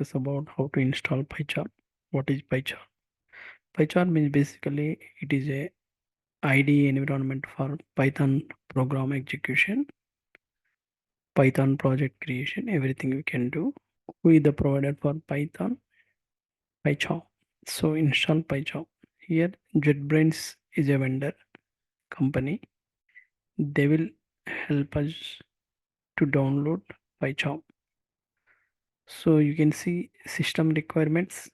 discuss about how to install Pycharm. What is Pycharm? Pycharm is basically it is a IDE environment for Python program execution, Python project creation, everything we can do. Who is the provider for Python? Pycharm. So install Pycharm. Here JetBrains is a vendor company. They will help us to download Pycharm. So you can see system requirements.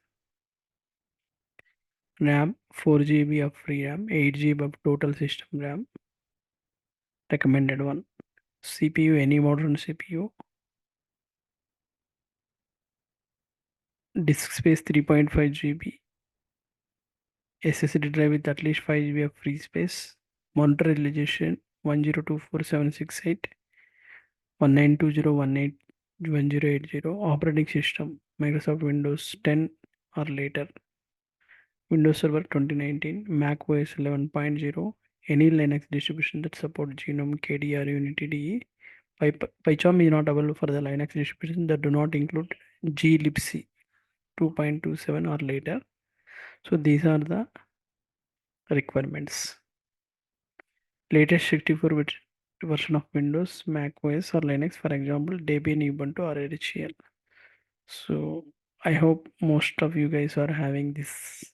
RAM 4 GB of free RAM, 8 GB of total system RAM, recommended one. CPU, any modern CPU. Disk space 3.5 GB. SSD drive with at least 5 GB of free space. Monitor resolution 1024x768, 1920181080. Operating system Microsoft Windows 10 or later. Windows Server 2019, Mac OS 11.0, any Linux distribution that supports GNOME, KDE, or Unity DE. PyCharm is not available for the Linux distribution that do not include glibc 2.27 or later. So these are the requirements. Latest 64-bit version of Windows, Mac OS, or Linux, for example, Debian, Ubuntu, or HCL. So I hope most of you guys are having this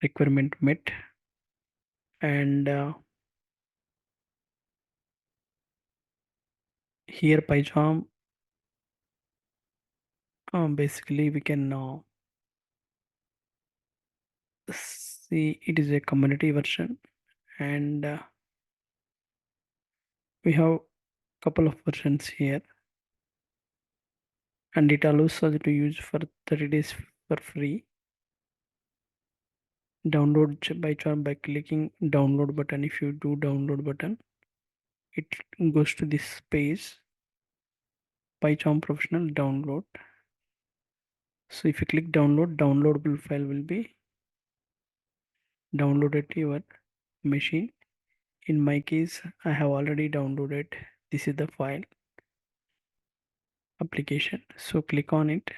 requirement met, and here PyCharm basically we can see it is a community version, and we have couple of versions here, and it allows us to use for 30 days for free. Download PyCharm by clicking download button. If you do download button, it goes to this page, PyCharm professional download. So if you click download, downloadable file will be downloaded to your machine. In my case, I have already downloaded. This is the file application. So click on it.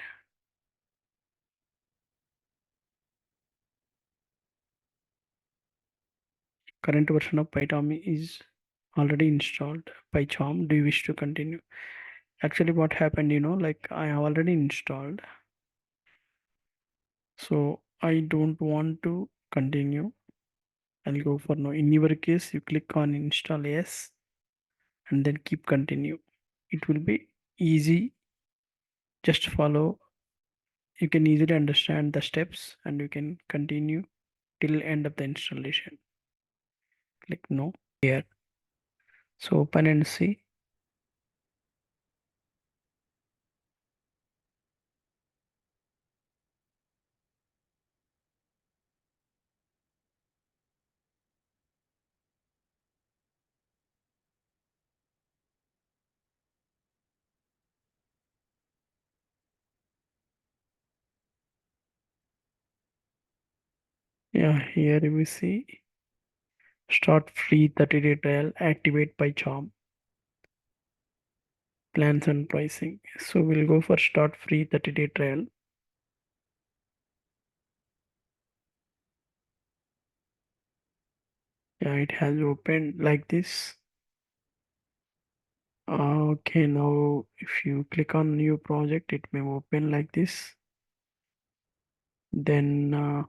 Current version of Python is already installed. PyCharm, do you wish to continue? Actually, what happened, like I have already installed. So I don't want to continue. I'll go for no. In your case, you click on install yes and then keep continue. It will be easy. Just follow. You can easily understand the steps and you can continue till end of the installation. Click no here. So open and see. Yeah, here we see start free 30-day trial, activate PyCharm, plans and pricing. So we'll go for start free 30-day trial. Yeah, it has opened like this. Okay, now if you click on new project, it may open like this. Then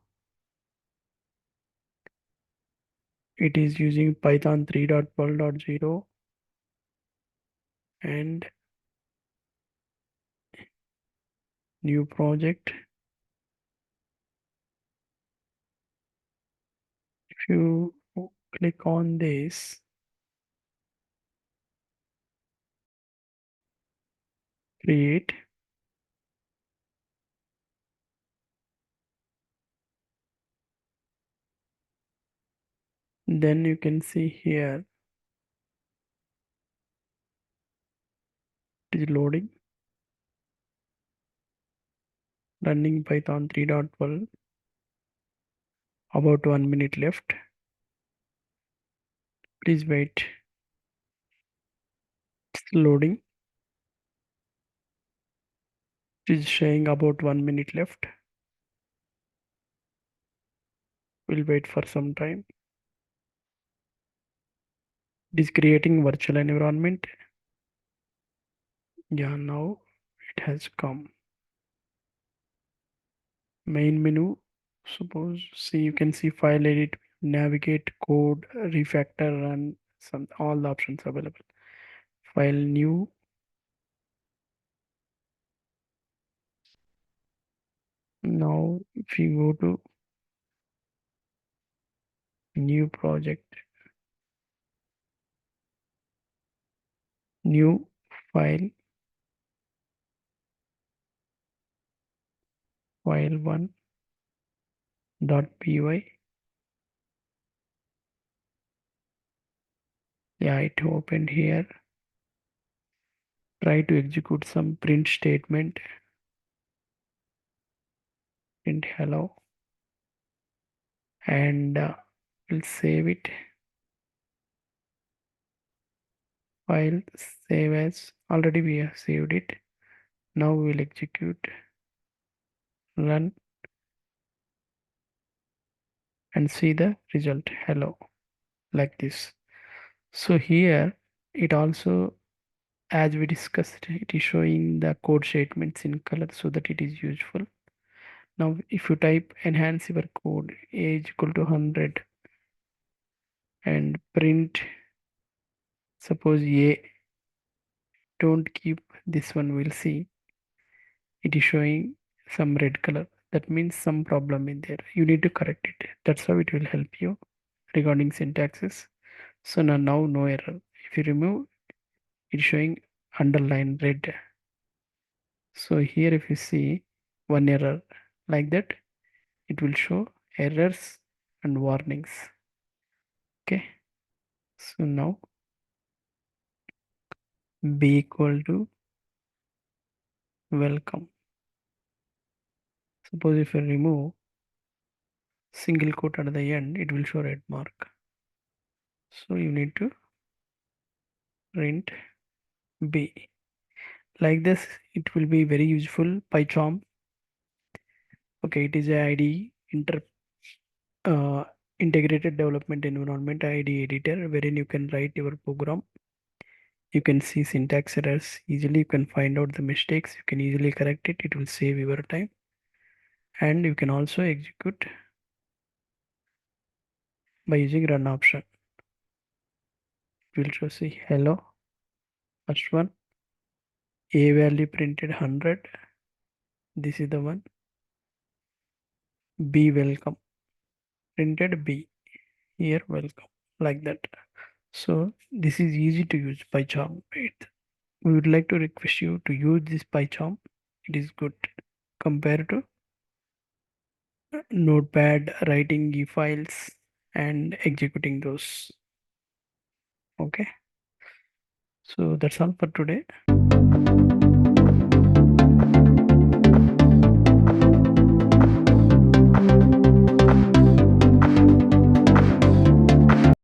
it is using Python 3.12.0 and new project. If you click on this, create, then you can see here it is loading, running Python 3.12, about 1 minute left. Please wait. It's loading. It is showing about 1 minute left. We'll wait for some time. It is creating virtual environment. Yeah, now it has come. Main menu. Suppose see you can see file edit, navigate, code, refactor, run, some all the options available. File new. Now if you go to new project, new file, file1 .py. Yeah, it opened here. Try to execute some print statement. Print hello, and we'll save it. File save as. Already we have saved it. Now we will execute, run, and see the result hello, like this. So here it also, as we discussed, it is showing the code statements in color so that it is useful. Now if you type enhance your code age equal to 100 and print, suppose a, don't keep this one, we'll see it is showing some red color. That means some problem in there, you need to correct it. That's how it will help you regarding syntaxes. So now no error. If you remove, it's showing underline red. So here if you see one error like that, it will show errors and warnings. Okay, so now b equal to welcome. Suppose if you remove single quote at the end, it will show red mark. So you need to print b. Like this, it will be very useful. Pycharm. Okay, it is a IDE uh, integrated development environment IDE editor wherein you can write your program. You can see syntax errors easily. You can find out the mistakes. You can easily correct it. It will save your time. And you can also execute by using run option. It will show see hello. First one. A value printed 100. This is the one. B welcome. Printed B. Here welcome. Like that. So this is easy to use PyCharm. We would like to request you to use this PyCharm. It is good compared to Notepad, writing e-files and executing those. Okay. So that's all for today.